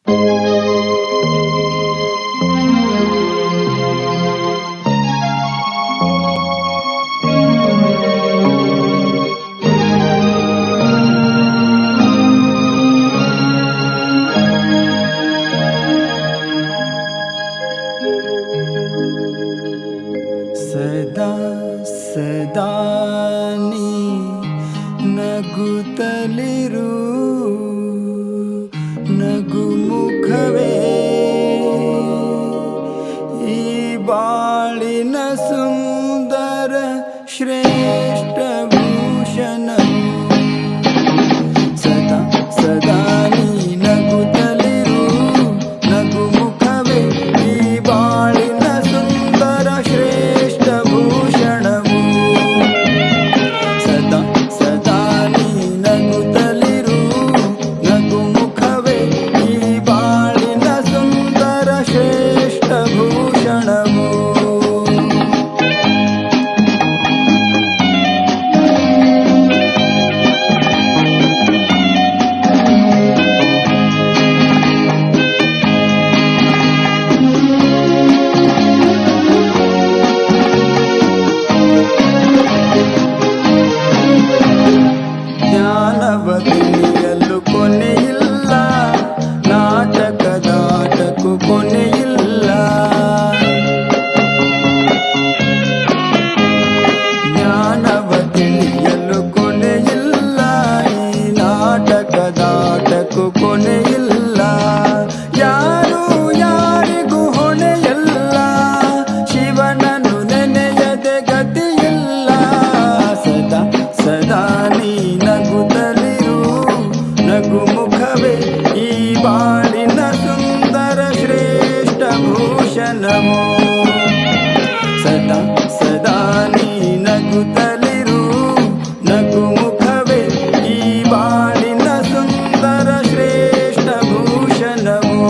ಸದಾ ಸದಾ ನೀ ನಗುತ್ತಲಿರು, ನಗುಮುಖವೇ ಈ ಬಾಳಿನ ಸುಂದರ ಶ್ರೇಷ್ಠ ಭೂಷಣವು. ಸದಾ ಸದಾ ನೀ ನಗುತ್ತಲಿರು, ನಗುಮುಖವೇ ಈ ಬಾಳಿನ ಸುಂದರ ಶ್ರೇಷ್ಠ ಭೂಷಣವು. ಸದಾ ಸದಾ ನೀ ನಗುತ್ತಲಿರು, ನಗುಮುಖವೇ ಈ ಬಾಳಿನ ಸುಂದರ ಶ್ರೇಷ್ಠ ಭೂಷಣವು. ಜ್ಞಾನವ ತಿಳಿಯಲು ಕೊನೆಯಿಲ್ಲ, ನಾಟಕದಾಟಕ್ಕೂ ಕೊನೆಯಿಲ್ಲ. ಜ್ಞಾನವ ತಿಳಿಯಲು ಕೊನೆಯಿಲ್ಲ, ಈ ನಾಟಕದಾಟಕ್ಕೂ ಕೊನೆಯಿಲ್ಲ. ಯಾರು ಯಾರಿಗೂ ಹೊಣೆಯಲ್ಲ, ಶಿವನನ್ನು ನೆನೆಯದೆ ಗತಿಯಿಲ್ಲ. ಸದಾ ಸದಾ ನೀ ನಗುತ್ತಲಿರು, ನಗುಮುಖವೇ ಈ ಬಾಳಿನ ಸುಂದರ ಶ್ರೇಷ್ಠ ಭೂಷಣವು. ಸದಾ ಸದಾ ನೀ ನಗುತ್ತಲಿರು, ನಗುಮುಖವೇ ಈ ಬಾಳಿನ ಸುಂದರ ಶ್ರೇಷ್ಠ ಭೂಷಣವು.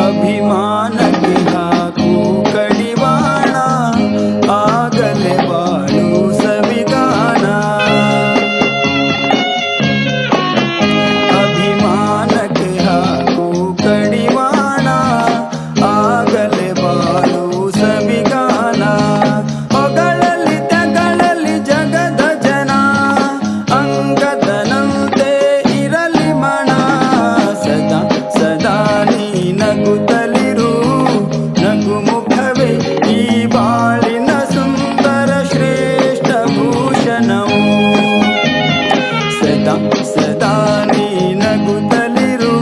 ಅಭಿಮಾನಕ್ಕೆ ಹಾಕು ಕಡಿವಾಣ, ಆಗಲೇ ಬಾಳು ಸವಿಗಾನ. ಅಭಿಮಾನಕ್ಕೆ ಹಾಕು ಕಡಿವಾಣ, ಆಗಲೇ ಬಾಳು ಸವಿಗಾನ. ಹೊಗಳಲಿ ತಗಳಲಿ ಜಗದ ಜನ, ಅಂಗದನಂತೆ ಇರಲಿ ಮಣ. ಸದಾ ಸದಾ ನೀ ನಗುತ್ತಲಿರು, ನಗುಮುಖವೇ ಈ ಬಾಳಿನ ಸುಂದರ ಶ್ರೇಷ್ಠ ಭೂಷಣವು. ಸದಾ ಸದಾ ನೀ ನಗುತ್ತಲಿರು,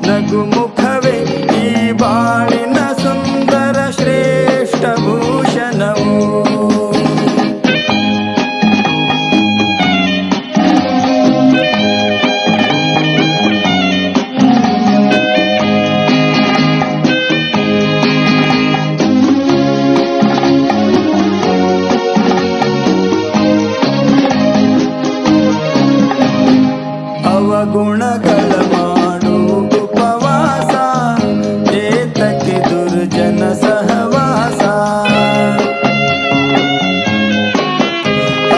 ನಗುಮುಖವೇ ಈ ಬಾಳಿನ ಸುಂದರ ಶ್ರೇಷ್ಠ ಭೂಷಣವು. ಅವಗುಣಗಳ ಮಾಡು ಉಪವಾಸ, ಏತಕ್ಕೆ ದುರ್ಜನ ಸಹವಾಸ.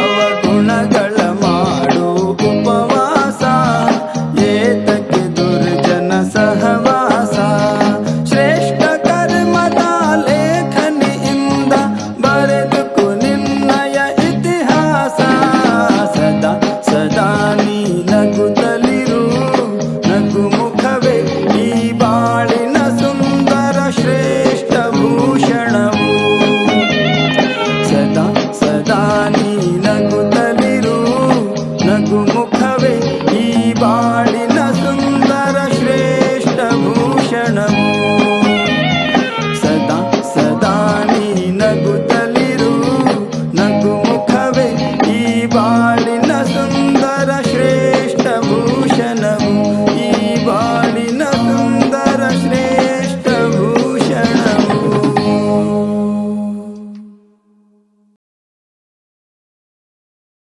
ಅವಗುಣಗಳ ಮಾಡು ಉಪವಾಸ, ಏತಕ್ಕೆ ದುರ್ಜನ ಸಹವಾಸ. ಶ್ರೇಷ್ಠ ಕರ್ಮದ ಲೇಖನಿಯಿಂದ ಬರೆದುಕು ನಿನ್ನಯ ಇತಿಹಾಸ. ಸದಾ ಸದಾ ನೀ ನಗುತ್ತಲಿರು, ನಗುಮುಖವೇ ಈ ಬಾಳಿನ ಸುಂದರ ಶ್ರೇಷ್ಠ ಭೂಷಣವು. ಸದಾ ಸದಾ ನೀ ನಗುತ್ತಲಿರು, ನಗುಮುಖವೇ ಈ ಬಾಳಿನ ಸುಂದರ ಶ್ರೇಷ್ಠ ಭೂಷಣವು. ಸದಾ ಸದಾ ನೀ ನಗುತ್ತಲಿರು, ನಗುಮುಖವೇ ಈ ಬಾಳಿನ ಸುಂದರ